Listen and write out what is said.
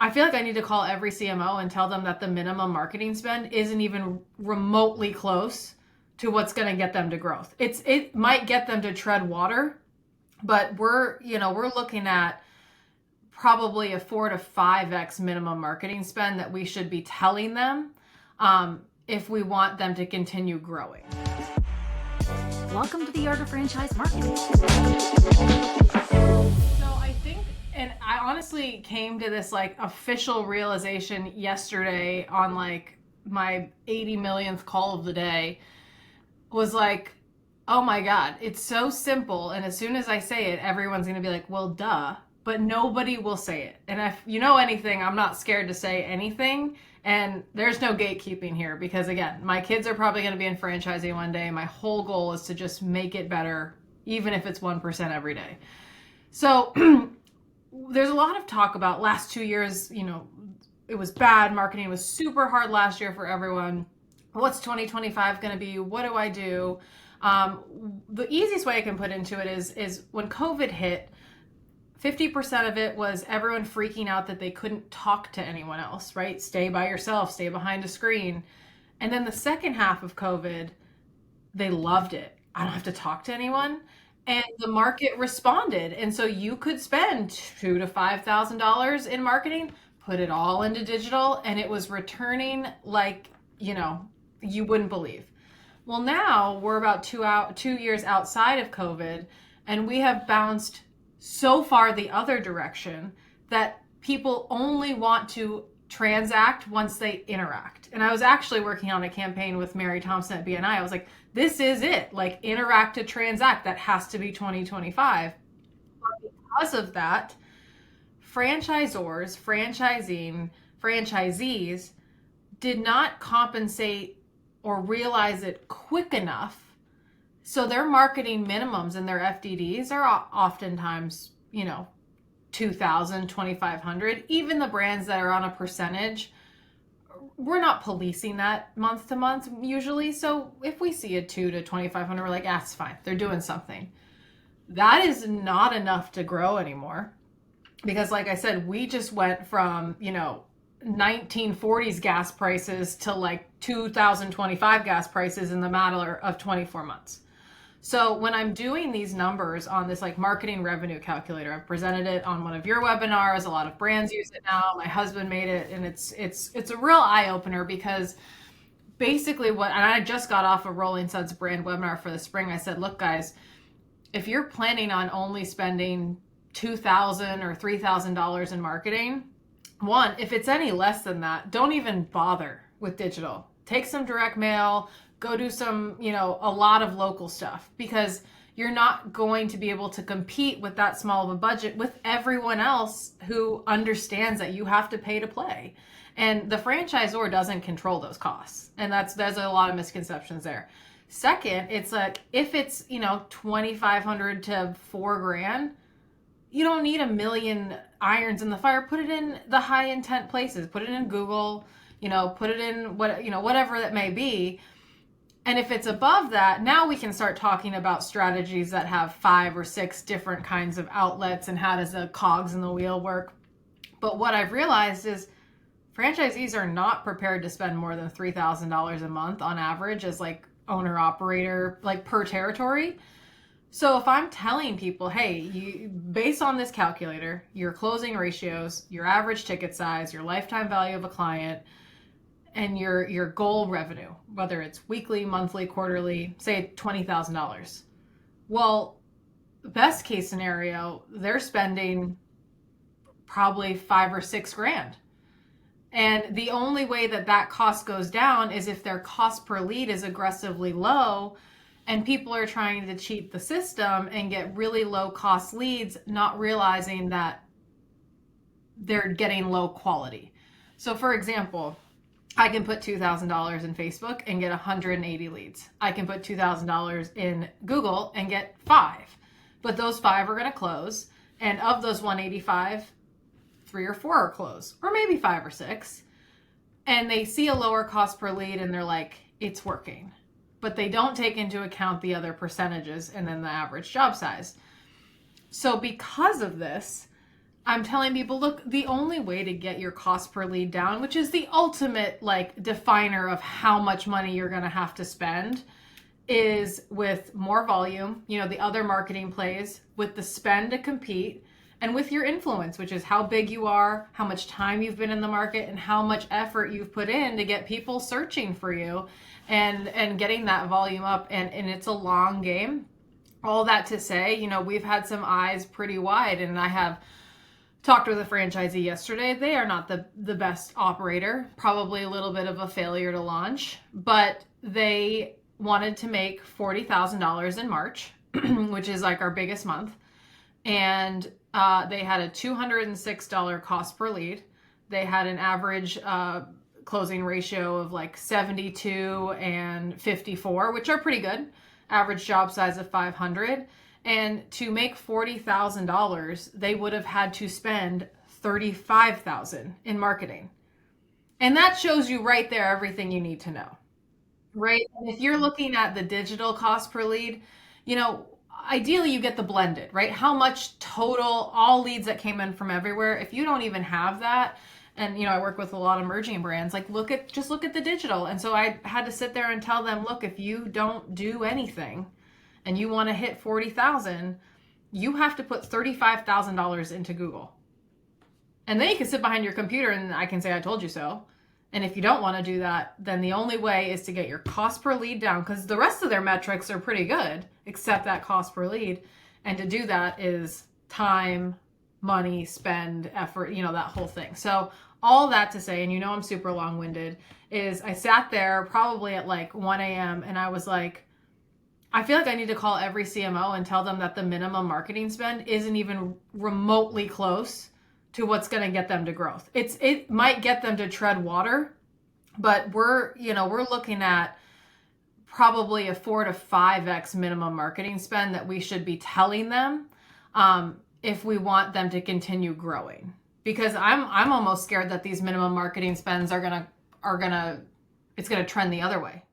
I feel like I need to call every CMO and tell them that the minimum marketing spend isn't even remotely close to what's going to get them to growth. It might get them to tread water, but we're looking at probably a 4 to 5x minimum marketing spend that we should be telling them if we want them to continue growing. Welcome to the Art of Franchise Marketing. So I think, and I honestly came to this like official realization yesterday on like my 80 millionth call of the day, was like, oh my God, it's so simple. And as soon as I say it, everyone's going to be like, well, duh. But nobody will say it. And if you know anything, I'm not scared to say anything. And there's no gatekeeping here because, again, my kids are probably going to be in franchising one day. My whole goal is to just make it better, even if it's 1% every day. So there's a lot of talk about last 2 years, it was bad. Marketing was super hard last year for everyone. What's 2025 going to be? What do I do? The easiest way I can put into it is when COVID hit, 50% of it was everyone freaking out that they couldn't talk to anyone else, right? Stay by yourself, stay behind a screen. And then the second half of COVID, they loved it. I don't have to talk to anyone. And the market responded. And so you could spend $2,000 to $5,000 in marketing, put it all into digital, and it was returning like, you wouldn't believe. Well, now we're about 2 years outside of COVID, and we have bounced so far the other direction that people only want to transact once they interact. And I was actually working on a campaign with Mary Thompson at BNI. I was like, this is it, like interact to transact. That has to be 2025. But because of that, franchisors, franchisees did not compensate or realize it quick enough. So their marketing minimums and their FDDs are oftentimes, 2,000, 2,500. Even the brands that are on a percentage, we're not policing that month to month usually. So if we see a 2 to 2,500, we're like, it's fine. They're doing something. That is not enough to grow anymore. Because like I said, we just went from, 1940s gas prices to like 2025 gas prices in the matter of 24 months. So when I'm doing these numbers on this like marketing revenue calculator, I've presented it on one of your webinars. A lot of brands use it now. My husband made it, and it's a real eye opener because basically and I just got off a Rolling Suds brand webinar for the spring. I said, look guys, if you're planning on only spending $2,000 or $3,000 in marketing, one, if it's any less than that, don't even bother with digital. Take some direct mail, go do some, a lot of local stuff, because you're not going to be able to compete with that small of a budget with everyone else who understands that you have to pay to play. And the franchisor doesn't control those costs. And there's a lot of misconceptions there. Second, it's like, if it's, 2,500 to $4,000, you don't need a million irons in the fire. Put it in the high intent places, put it in Google, put it in whatever that may be. And if it's above that, now we can start talking about strategies that have 5 or 6 different kinds of outlets and how does the cogs in the wheel work. But what I've realized is franchisees are not prepared to spend more than $3,000 a month on average as like owner operator, like per territory. So if I'm telling people, hey, based on this calculator, your closing ratios, your average ticket size, your lifetime value of a client, and your goal revenue, whether it's weekly, monthly, quarterly, say $20,000. Well, best case scenario, they're spending probably $5 or $6,000. And the only way that cost goes down is if their cost per lead is aggressively low and people are trying to cheat the system and get really low cost leads, not realizing that they're getting low quality. So for example, I can put $2,000 in Facebook and get 180 leads. I can put $2,000 in Google and get 5. But those 5 are going to close. And of those 185, 3 or 4 are closed, or maybe 5 or 6. And they see a lower cost per lead and they're like, it's working. But they don't take into account the other percentages and then the average job size. So because of this, I'm telling people, look, the only way to get your cost per lead down, which is the ultimate like definer of how much money you're going to have to spend, is with more volume, the other marketing plays, with the spend to compete, and with your influence, which is how big you are, how much time you've been in the market, and how much effort you've put in to get people searching for you and getting that volume up. And it's a long game. All that to say, we've had some eyes pretty wide, and I have talked with a franchisee yesterday. They are not the best operator, probably a little bit of a failure to launch, but they wanted to make $40,000 in March, which is like our biggest month. And they had a $206 cost per lead. They had an average closing ratio of like 72 and 54, which are pretty good. Average job size of 500. And to make $40,000, they would have had to spend $35,000 in marketing. And that shows you right there everything you need to know, right? And if you're looking at the digital cost per lead, ideally you get the blended, right? How much total, all leads that came in from everywhere. If you don't even have that, and I work with a lot of emerging brands, like just look at the digital. And so I had to sit there and tell them, look, if you don't do anything and you want to hit 40,000, you have to put $35,000 into Google. And then you can sit behind your computer and I can say, I told you so. And if you don't want to do that, then the only way is to get your cost per lead down, because the rest of their metrics are pretty good, except that cost per lead. And to do that is time, money, spend, effort, that whole thing. So all that to say, and I'm super long-winded, is I sat there probably at like 1 a.m. and I was like, I feel like I need to call every CMO and tell them that the minimum marketing spend isn't even remotely close to what's going to get them to growth. It might get them to tread water, but we're looking at probably a 4 to 5x minimum marketing spend that we should be telling them if we want them to continue growing. Because I'm almost scared that these minimum marketing spends it's gonna trend the other way.